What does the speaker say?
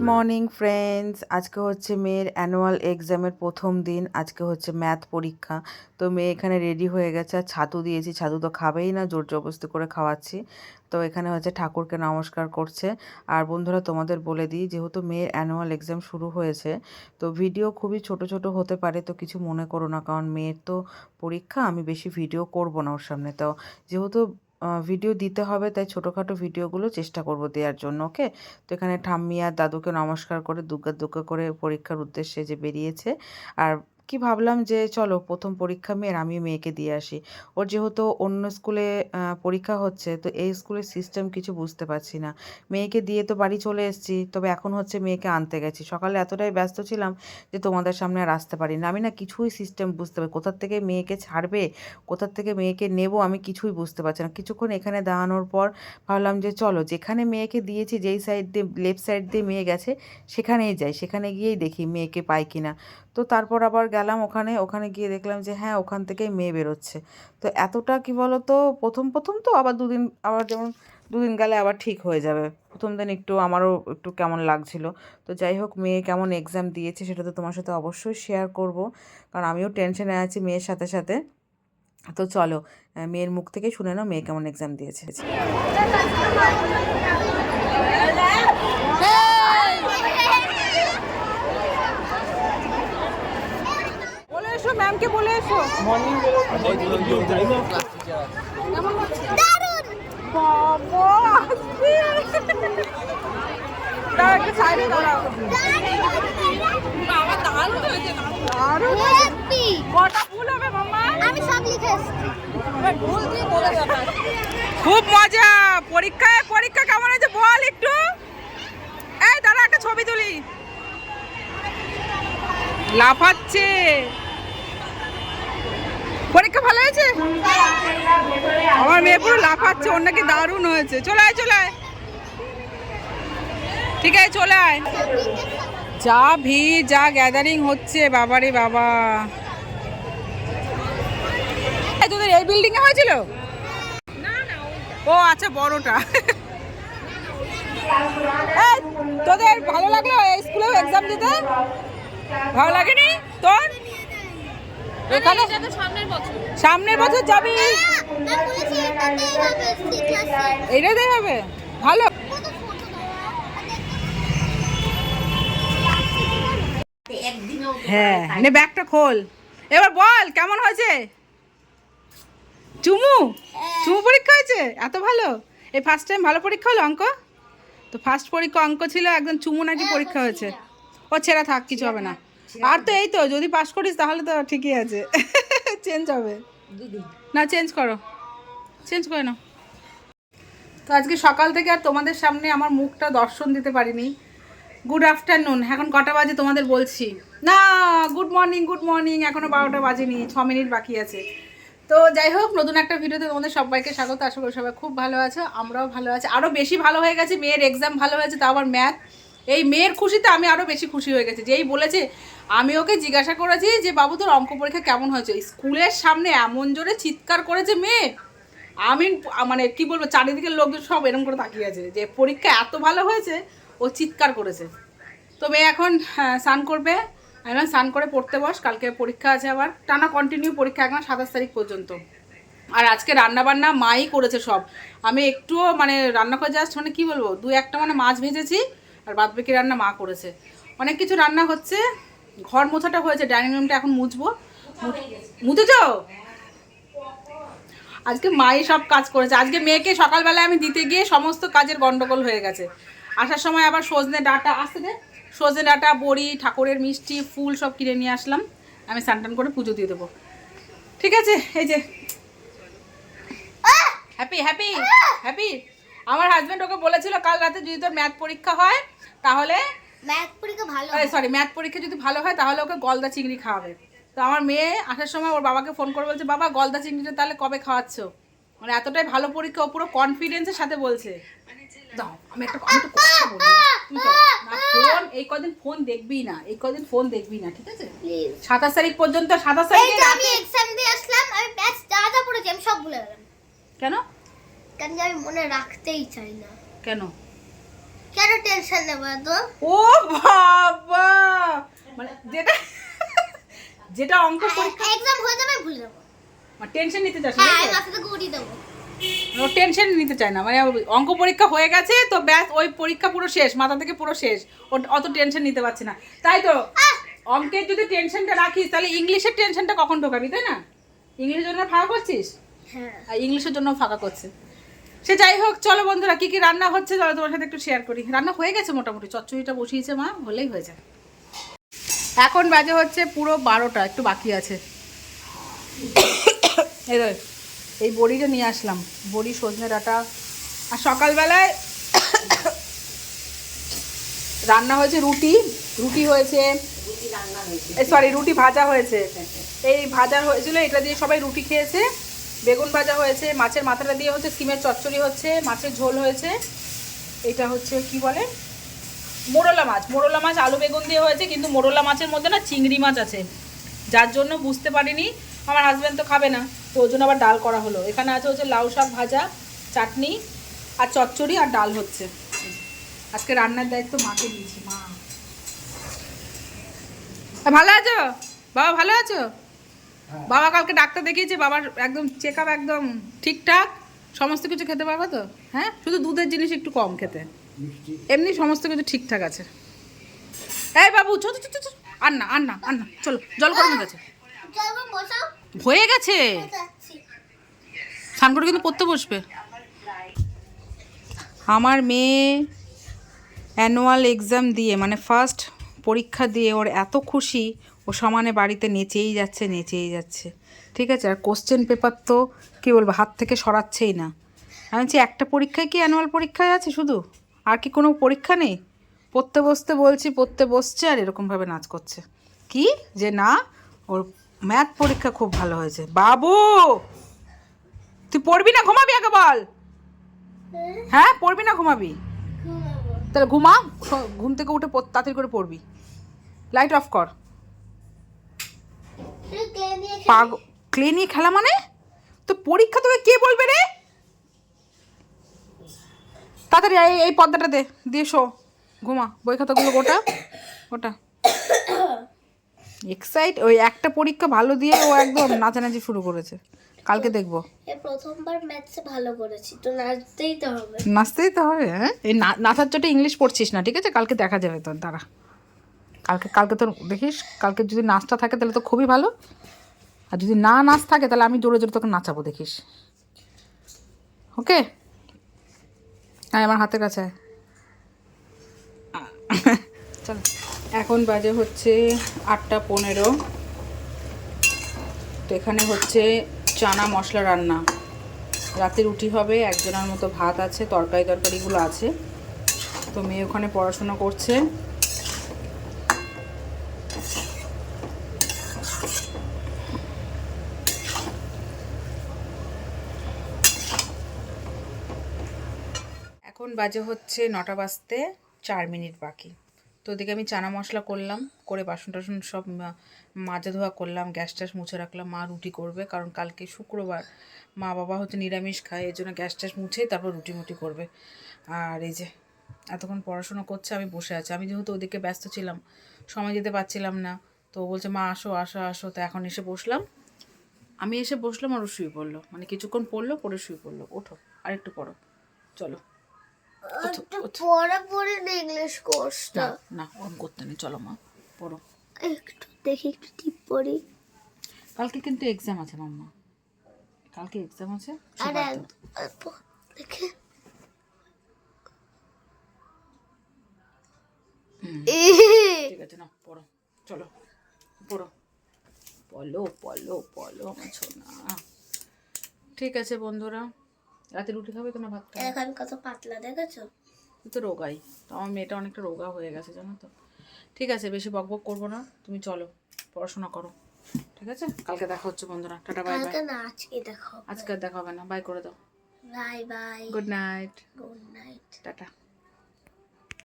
Morning friends, আজকে হচ্ছে মেয়ের অ্যানুয়াল এক্সামের প্রথম দিন। আজকে হচ্ছে ম্যাথ পরীক্ষা। তো মেয়ে এখানে রেডি হয়ে গেছে। আর ছাতু দিয়েছি, ছাতু তো খাবেই না, জোর জবরদস্তি করে খাওয়াচ্ছি। তো এখানে হচ্ছে ঠাকুরকে নমস্কার করছে। আর বন্ধুরা, তোমাদের বলে দিই, যেহেতু মেয়ের অ্যানুয়াল এক্সাম শুরু হয়েছে, তো ভিডিও খুবই ছোট ছোট হতে পারে, তো কিছু মনে করো না, কারণ মেয়ের তো পরীক্ষা, আমি বেশি ভিডিও করব না ওর সামনে। তো যেহেতু ভিডিও দিতে হবে, তাই ছোটোখাটো ভিডিওগুলো চেষ্টা করব দেওয়ার জন্য। ওকে। তো এখানে ঠাম্মি আর দাদুকে নমস্কার করে দুগ্গা দুগ্গা করে পরীক্ষার উদ্দেশ্যে যে বেরিয়েছে। আর কি ভাবলাম যে চলো প্রথম পরীক্ষা মেয়ের, আমি মেয়েকে দিয়ে আসি। ওর যেহেতু অন্য স্কুলে পরীক্ষা হচ্ছে, তো এই স্কুলের সিস্টেম কিছু বুঝতে পারছি না। মেয়েকে দিয়ে তো বাড়ি চলে এসেছি, তবে এখন হচ্ছে মেয়েকে আনতে গেছি। সকালে এতটাই ব্যস্ত ছিলাম যে তোমাদের সামনে আর আসতে পারি না। আমি না কিছুই সিস্টেম বুঝতে পারি, কোথার থেকে মেয়েকে ছাড়বে, কোথার থেকে মেয়েকে নেব, আমি কিছুই বুঝতে পারছি না। কিছুক্ষণ এখানে দাঁড়ানোর পর ভাবলাম যে চলো, যেখানে মেয়েকে দিয়েছি, যেই সাইড দিয়ে লেফট সাইড দিয়ে মেয়ে গেছে, সেখানেই যাই, সেখানে গিয়েই দেখি মেয়েকে পাই কিনা। তো তারপর আবার গেলাম ওখানে, ওখানে গিয়ে দেখলাম যে হ্যাঁ, ওখান থেকেই মেয়ে বেরোচ্ছে। তো এতটা কি বলো তো, প্রথম প্রথম তো আবার দুদিন, আবার যেমন দুদিন গেলে আবার ঠিক হয়ে যাবে। প্রথম দিন একটু আমারও একটু কেমন লাগছিল। তো যাই হোক, মেয়ে কেমন এক্সাম দিয়েছে সেটা তো তোমার সাথে অবশ্যই শেয়ার করব, কারণ আমিও টেনশনে আছি মেয়ের সাথে সাথে। তো চলো, মেয়ের মুখ থেকে শুনে নাও মেয়ে কেমন এক্সাম দিয়েছে। বলে এসো, ম্যামকে বলে এসো। কেমন হচ্ছে? বাবা, দাঁড়াও একটু সাইডে দাঁড়াও। বাবা, দারুণ হয়েছে, দারুণ হয়েছে। কটা ভুল হবে মাম্মা? আমি সব লিখে এসেছি। ভুল দিয়ে বলে যাবে। খুব মজা। পরীক্ষা কেমন হয়েছে বল একটু। এই দাঁড়া, একটা ছবি তুলি। লাফাচ্ছে। পরীক্ষা ভালো হয়েছে? আমার মেয়ে পুরো লাফাচ্ছে, ওর নাকি দারুণ হয়েছে। চলে আয়, চলে আয়। ঠিক আছে, চলে আয়। যা ভিড়, যা গ্যাদারিং হচ্ছে, বাবারে বাবা। তোদের এই বিল্ডিং এ হয়েছিল? ও আচ্ছা, বড়টা। তোদের ভালো লাগলো এই স্কুলে এক্সাম দিতে? ভালো লাগেনি তোর? এখানে সামনের বছর যাবি? এটাতেই হবে। ভালো। হ্যাঁ, নে ব্যাগটা খোল। এবার বল কেমন হয়েছে। চুমু চুমু পরীক্ষা হয়েছে? এত ভালো? এই ফার্স্ট টাইম ভালো পরীক্ষা হলো অঙ্ক? তো ফার্স্ট পরীক্ষা অঙ্ক ছিল, একদম চুমু নাকি পরীক্ষা হয়েছে। ও ছেঁড়া থাক, কিছু হবে না। আর তো এই তো, যদি পাস করিস তাহলে তো ঠিকই আছে। চেঞ্জ হবে না? চেঞ্জ করো, চেঞ্জ করে নাও। তো আজকে সকাল থেকে আর তোমাদের সামনে আমার মুখটা দর্শন দিতে পারিনি। Good afternoon. এখন কটা বাজে তোমাদের বলছি না। Good morning, good morning. এখনও 12টা বাজেনি, 6 মিনিট বাকি আছে। তো যাই হোক, নতুন একটা ভিডিওতে তোমাদের সবাইকে স্বাগত। আশা করি সবাই খুব ভালো আছো, আমরাও ভালো আছি। আরও বেশি ভালো হয়ে গেছে, মেয়ের এক্সাম ভালো হয়েছে, তা আবার ম্যাথ। এই মেয়ের খুশিতে আমি আরও বেশি খুশি হয়ে গেছি। যেই বলেছে, আমি ওকে জিজ্ঞাসা করেছি যে বাবু তোর অঙ্ক পরীক্ষা কেমন হয়েছে। স্কুলের সামনে এমন জোরে চিৎকার করেছে মেয়ে, আমি মানে কি বলবো, চারিদিকের লোকজন সব এরকম করে তাকিয়ে আছে যে পরীক্ষা এত ভালো হয়েছে, ও চিৎকার করেছে। তো মেয়ে এখন স্নান করবে। আমি স্নান করে পড়তে বস, কালকে পরীক্ষা আছে, আবার টানা কন্টিনিউ পরীক্ষা এখন 27 তারিখ পর্যন্ত। আর আজকে রান্নাবান্না মাই করেছে সব। আমি একটুও মানে রান্না করে জাস্ট মানে কী বলবো, 2-1টা মানে মাছ ভেজেছি, আর বাদ বাকি রান্না মা করেছে। অনেক কিছু রান্না হচ্ছে। ঘর মোছাটা হয়েছে, ডাইনিং রুমটা এখন মুছবো। মুছেছ? আজকে মাই সব কাজ করেছে। আজকে মেয়েকে সকালবেলায় আমি দিতে গিয়ে সমস্ত কাজের গন্ডগোল হয়ে গেছে। আসার সময় আবার সজনে ডাঁটা, আসতে দে, সজনে ডাঁটা, বড়ি, ঠাকুরের মিষ্টি, ফুল সব কিনে নিয়ে আসলাম। আমি স্নান করে পুজো দিয়ে দেবো। ঠিক আছে, এই যে হ্যাপি হ্যাপি হ্যাপি। আমার হাজব্যান্ড ওকে বলেছিল কাল রাতে যদি তোর ম্যাথ পরীক্ষা হয় তাহলে, ম্যাথ পরীক্ষা যদি ভালো হয় তাহলে ওকে গলদা চিংড়ি খাওয়াবে। তো আমার মেয়ে আসার সময় ওর বাবাকে ফোন করে বলছে, বাবা গলদা চিংড়িটা তাহলে কবে খাওয়াচ্ছ? মানে এতটাই ভালো পরীক্ষা, ও পুরো কনফিডেন্সের সাথে বলছে। দাও, আমি তো কথা বলি। তুই না ফোন, এই কদিন ফোন দেখবি না, এই কদিন ফোন দেখবি না, ঠিক আছে? 27 তারিখ পর্যন্ত। 27 তারিখে আমি এক্সাম দিয়ে আসলাম, আমি ব্যাচ যা পড়েছি আমি সব ভুলে গেলাম। কেন? কারণ আমি মনে রাখতেই চাই না। কেন? কেন টেনশন নেব তো? ও বাবা, মানে যেটা যেটা অঙ্ক পরীক্ষা এক্সাম হয়ে যাবে ভুলে যাব। মানে টেনশন নিতে চাস না? হ্যাঁ, আমি মাথাতে গুড়ি দেব। ও টেনশন নিতে চায় না, মানে অঙ্ক পরীক্ষা হয়ে গেছে তো ব্যাস, ওই পরীক্ষা পুরো শেষ, মাথা থেকে পুরো শেষ, অত টেনশন নিতে পারছে না, তাই তো? অঙ্কের যদি টেনশনটা রাখিস তাহলে ইংলিশের টেনশনটা কখন ঢোকাবি, তাই না? ইংলিশের জন্য ফাঁকা করছিস, হ্যাঁ, আর ইংলিশের জন্য ফাঁকা করছে। সে যাই হোক, চলো বন্ধুরা, কি কি রান্না হচ্ছে চলো তোমার সাথে একটু শেয়ার করি। রান্না হয়ে গেছে মোটামুটি, চচ্চড়িটা বসিয়েছে মা, হলেই হয়ে যায়। এখন বাজে হচ্ছে পুরো 12টা, একটু বাকি আছে। এই তো এই বড়িটা নিয়ে আসলাম, বড়ি, সজনে ডাঁটা। আর সকালবেলায় রান্না হয়েছে রুটি, রুটি হয়েছে, সরি রুটি ভাজা হয়েছে। এই ভাজা হয়েছিল, এটা দিয়ে সবাই রুটি খেয়েছে। বেগুন ভাজা হয়েছে, মাছের মাথাটা দিয়ে হচ্ছে সিমের চচ্চড়ি হচ্ছে, মাছের ঝোল হয়েছে। এটা হচ্ছে কি বলে, মোরলা মাছ, মোরলা মাছ আলু বেগুন দিয়ে হয়েছে, কিন্তু মোরলা মাছের মধ্যে না চিংড়ি মাছ আছে, যার জন্য বুঝতে পারিনি। আমার হাজব্যান্ড তো খাবে না, তো ওই জন্য আবার ডাল করা হলো। এখানে আছে হচ্ছে লাউ শাক ভাজা, চাটনি আর চচ্চড়ি আর ডাল হচ্ছে। আজকে রান্নার দায়িত্ব মাকে দিয়েছি। মা ভালো আছো? বাবা ভালো আছো? বাবা কালকে ডাক্তার দেখিয়েছে, বাবার একদম চেক আপ একদম ঠিকঠাক, সমস্ত কিছু খেতে পারবো তো? হ্যাঁ, শুধু দুধের জিনিস একটু কম খেতে, এমনি সমস্ত কিছু ঠিকঠাক আছে। এই বাবু চল চল চল, আর না আর না আর না, চলো, জল গরম হয়ে গেছে, চলো বসাও। হয়ে গেছে। যাচ্ছি। স্নান করে কিন্তু পড়তে বসবে। আমার মেয়ে অ্যানুয়াল এক্সাম দিয়ে, মানে ফার্স্ট পরীক্ষা দিয়ে ওর এত খুশি, ও সমানে বাড়িতে নেচেই যাচ্ছে নেচেই যাচ্ছে, ঠিক আছে? আর কোশ্চেন পেপার তো কী বলবো, হাত থেকে সরাচ্ছেই না। আমি বলছি একটা পরীক্ষায় কি অ্যানুয়াল পরীক্ষায় আছে শুধু, আর কি কোনো পরীক্ষা নেই? পড়তে বসতে বলছি, পড়তে বসছে আর এরকমভাবে নাচ করছে। কি যে না, ওর ম্যাথ পরীক্ষা খুব ভালো হয়েছে। বাবু তুই পড়বি না ঘুমাবি আগে বল? হ্যাঁ পড়বি না ঘুমাবি? তাহলে ঘুমা, ঘুম থেকে উঠে তাড়াতাড়ি করে পড়বি। লাইট অফ কর। পাগ ক্লে নিয়ে খেলা মানে? তো পরীক্ষা তোকে কে বলবে রে? তাড়াতাড়ি এই পর্দাটা দিয়ে শো, ঘুমা, বই খাতাগুলো গোটা গোটা। এক্সাইট, ওই একটা পরীক্ষা ভালো দিয়ে ও একদম নাচানাচি শুরু করেছে। কালকে দেখবো। এই প্রথমবার ম্যাথসে ভালো করেছি, তো নাচতেই তো হবে। নাচতেই তো হবে। হ্যাঁ, এই নাচার চোটে ইংলিশ পড়ছিস না, ঠিক আছে? কালকে দেখা যাবে তোর দ্বারা। কালকে তোর দেখিস, কালকে যদি নাচটা থাকে তাহলে তো খুবই ভালো, আর যদি না নাচ থাকে তাহলে আমি জোরে জোরে তোকে নাচাবো, দেখিস। ওকে, হ্যাঁ আমার হাতের কাছে চল। এখন বাজে হচ্ছে 8টা 15। তো এখানে হচ্ছে চানা মশলা রান্না, রাতে রুটি হবে, একজনের মতো ভাত আছে, তরকারিগুলো আছে। তো মেয়ে ওখানে পড়াশোনা করছে। এখন বাজে হচ্ছে 9টা বাজতে 4 মিনিট বাকি। তো ওদিকে আমি চানা মশলা করলাম, করে বাসন টাসন সব মাজা ধোয়া করলাম, গ্যাস ট্যাস মুছে রাখলাম। মা রুটি করবে, কারণ কালকে শুক্রবার, মা বাবা হচ্ছে নিরামিষ খায়, এর জন্য গ্যাস ট্যাস মুছে তারপর রুটি মুটি করবে। আর এই যে এতক্ষণ পড়াশোনা করছে, আমি বসে আছি। আমি যেহেতু ওদিকে ব্যস্ত ছিলাম, সময় দিতে পারছিলাম না, তো বলছে মা আসো আসো আসো, তো এখন এসে বসলাম। আমি এসে বসলাম আর ও শুয়ে পড়লো, মানে কিছুক্ষণ পড়লো, পড়ে শুয়ে পড়লো। ওঠো আরেকটু পড়ো, চলো। পড়া পড়ে না ইংলিশ কোর্সটা, না ওরকম করতে নেই, চলো মা পড়ো। একটু দেখি, একটু টিপ পড়ি। কালকে কিন্তু এক্সাম আছে মাম্মা, কালকে এক্সাম আছে। আরে দেখে ঠিক আছে না, পড়ো, চলো পড়ো, পলো পলো পলো আমার সোনা। ঠিক আছে বন্ধুরা, রাতে রুটি খাবে তো না ভাত খাবে? এখন কত পাতলা দেখেছো? তো রোগাই, তো আমার মেয়েটা অনেকটা রোগা হয়ে গেছে জানো তো। ঠিক আছে, বেশি বকবক করবো না, তুমি চলো পড়াশোনা করো, ঠিক আছে? কালকে দেখা হচ্ছে বন্ধুরা, টাটা বাই বাই। কালকে না, আজকে দেখো। আজকে আর দেখা হবে না, বাই করে দাও। Bye bye, good night, good night, tata.